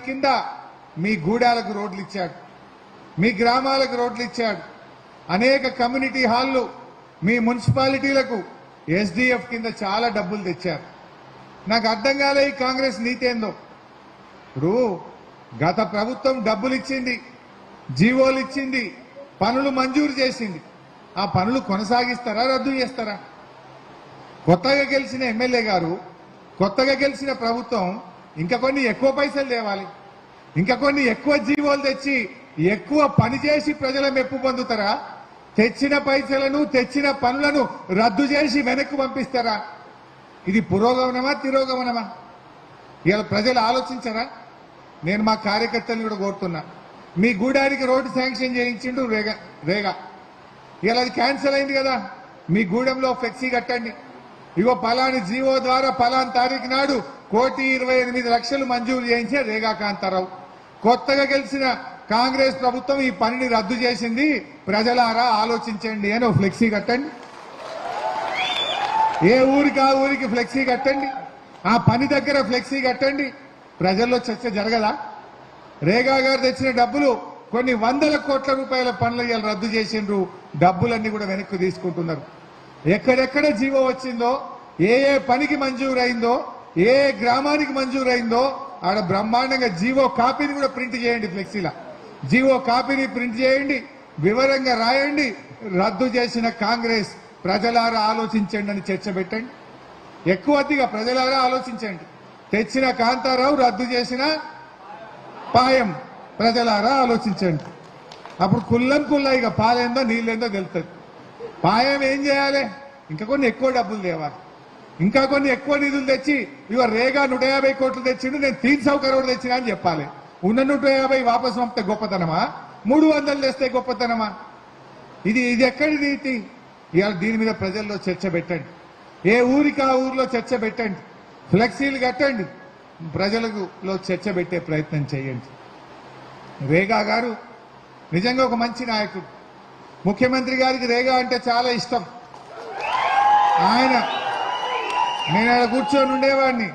కింద మీ గూడాలకు రోడ్లు ఇచ్చాడు, మీ గ్రామాలకు రోడ్లు ఇచ్చాడు, అనేక కమ్యూనిటీ హాల్లు మీ మున్సిపాలిటీలకు ఎస్డిఎఫ్ కింద చాలా డబ్బులు తెచ్చారు. నాకు అర్థం కాలే ఈ కాంగ్రెస్ నీతి ఏందో. ఇప్పుడు గత ప్రభుత్వం డబ్బులు ఇచ్చింది, జీవోలు ఇచ్చింది, పనులు మంజూరు చేసింది. ఆ పనులు కొనసాగిస్తారా, రద్దు చేస్తారా? కొత్తగా గెలిచిన ఎమ్మెల్యే గారు, కొత్తగా గెలిచిన ప్రభుత్వం ఇంకా కొన్ని ఎక్కువ పైసలు తేవాలి, ఇంకా కొన్ని ఎక్కువ జీవోలు తెచ్చి ఎక్కువ పని చేసి ప్రజల మెప్పు పొందుతారా? తెచ్చిన పైసలను, తెచ్చిన పనులను రద్దు చేసి వెనక్కి పంపిస్తారా? ఇది పురోగమనమా, తిరోగమనమా? ఇవాళ ప్రజలు ఆలోచించరా? నేను మా కార్యకర్తలను కూడా కోరుతున్నా, మీ గూడానికి రోడ్డు శాంక్షన్ చేయించిండు రేగా. ఇలా అది క్యాన్సిల్ అయింది కదా, మీ గూడెంలో ఫ్లెక్సీ కట్టండి. ఇగో పలాని జీవో ద్వారా పలాని తారీఖు నాడు 1,28,00,000 మంజూరు చేయించే రేగా కాంతారావు. కొత్తగా గెలిచిన కాంగ్రెస్ ప్రభుత్వం ఈ పనిని రద్దు చేసింది, ప్రజలారా ఆలోచించండి అని ఫ్లెక్సీ కట్టండి. ఏ ఊరికి ఆ ఊరికి ఫ్లెక్సీ కట్టండి, ఆ పని దగ్గర ఫ్లెక్సీ కట్టండి. ప్రజల్లో చర్చ జరగదా? రేగా గారు తెచ్చిన డబ్బులు కొన్ని వందల కోట్ల రూపాయల పనులు ఇవాళ రద్దు చేసిండ్రు, డబ్బులన్నీ కూడా వెనక్కి తీసుకుంటున్నారు. ఎక్కడెక్కడ జీవో వచ్చిందో, ఏ ఏ పనికి మంజూరైందో, ఏ గ్రామానికి మంజూరైందో ఆడ బ్రహ్మాండంగా జీవో కాపీని కూడా ప్రింట్ చేయండి. ఫ్లెక్సీలా జీవో కాపీని ప్రింట్ చేయండి, వివరంగా రాయండి. రద్దు చేసిన కాంగ్రెస్ ప్రజలారా ఆలోచించండి అని చర్చ పెట్టండి. ఎక్కువ అతిగా ప్రజలారా ఆలోచించండి. తెచ్చిన కాంతారావు, రద్దు చేసిన పాయం, ప్రజలారా ఆలోచించండి. అప్పుడు కుల్లం ఇక పాలేందో నీళ్ళేందో తెలుస్తుంది. పాయం ఏం చేయాలి? ఇంకా కొన్ని ఎక్కువ డబ్బులు తేవాలి, ఇంకా కొన్ని ఎక్కువ నిధులు తెచ్చి, ఇవ రేగా 150 కోట్లు తెచ్చిండు, నేను 300 కరోడు తెచ్చినా అని చెప్పాలి. ఉన్న 150 వాపసు పంపితే గొప్పతనమా, 300 తెస్తే గొప్పతనమా? ఇది ఎక్కడి నీతి? ఇవాళ దీని మీద ప్రజల్లో చర్చ పెట్టండి. ఏ ఊరికి ఆ ఊరిలో చర్చ పెట్టండి, ఫ్లెక్సీలు కట్టండి, ప్రజలలో చర్చ పెట్టే ప్రయత్నం చేయండి. రేగా గారు నిజంగా ఒక మంచి నాయకుడు. ముఖ్యమంత్రి గారికి రేగా అంటే చాలా ఇష్టం. నేను ఆడ కూర్చొని ఉండేవాడిని.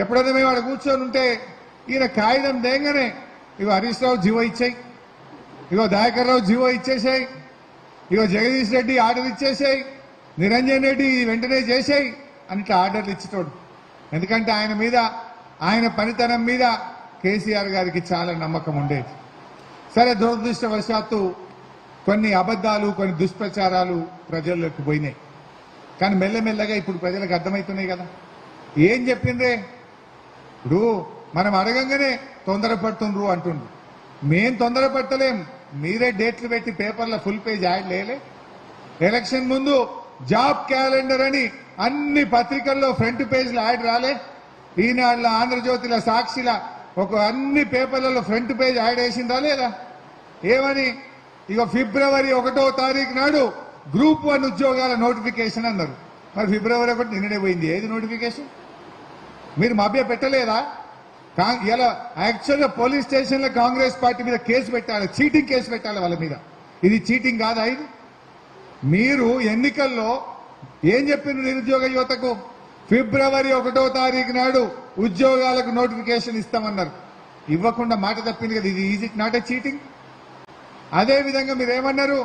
ఎప్పుడైనా మేము ఆడ కూర్చొని ఉంటే ఈయన కాగితం దేంగానే, ఇగో హరీష్ రావు జీవో ఇచ్చాయి, ఇగో దయాకర్ రావు జీవో ఇచ్చేసాయి, ఇగో జగదీష్ రెడ్డి ఆర్డర్ ఇచ్చేసాయి, నిరంజన్ రెడ్డి వెంటనే చేసాయి అని ఇట్లా ఆర్డర్లు ఇచ్చేటోడు. ఎందుకంటే ఆయన మీద, ఆయన పనితనం మీద కేసీఆర్ గారికి చాలా నమ్మకం ఉండేది. సరే, దురదృష్టవశాత్తు కొన్ని అబద్ధాలు, కొన్ని దుష్ప్రచారాలు ప్రజల్లోకి పోయినాయి. కానీ మెల్లమెల్లగా ఇప్పుడు ప్రజలకు అర్థమవుతున్నాయి కదా ఏం చెప్పిండ్రే. ఇప్పుడు మనం అడగంగానే తొందరపడుతుండ్రు అంటుండ్రు. మేం తొందరపడతలేం, మీరే డేట్లు పెట్టి పేపర్లో ఫుల్ పేజ్ యాడ్ లేలే. ఎలక్షన్ ముందు జాబ్ క్యాలెండర్ అని అన్ని పత్రికల్లో ఫ్రంట్ పేజ్లో యాడ్ రాలే. ఈనాడులో, ఆంధ్రజ్యోతిలో, సాక్షిలా ఒక అన్ని పేపర్లలో ఫ్రంట్ పేజ్ యాడ్ వేసిందా లేదా? ఏమని? ఇక ఫిబ్రవరి 1వ తారీఖు నాడు గ్రూప్ 1 ఉద్యోగాల నోటిఫికేషన్ అన్నారు. మరి ఫిబ్రవరి 1 నిన్ననే పోయింది. ఏది నోటిఫికేషన్? మీరు మభ్య పెట్టలేదా? ఇలా యాక్చువల్గా పోలీస్ స్టేషన్లో కాంగ్రెస్ పార్టీ మీద కేసు పెట్టాలి, చీటింగ్ కేసు పెట్టాలి వాళ్ళ మీద. ఇది చీటింగ్ కాదా? ఇది మీరు ఎన్నికల్లో ఏం చెప్పిండ్రు నిరుద్యోగ యువతకు? ఫిబ్రవరి 1వ తారీఖు నాడు ఉద్యోగాలకు నోటిఫికేషన్ ఇస్తామన్నారు. ఇవ్వకుండా మాట తప్పింది కదా. ఇది is it not a cheating? అదే విధంగా మీరు ఏమన్నారు?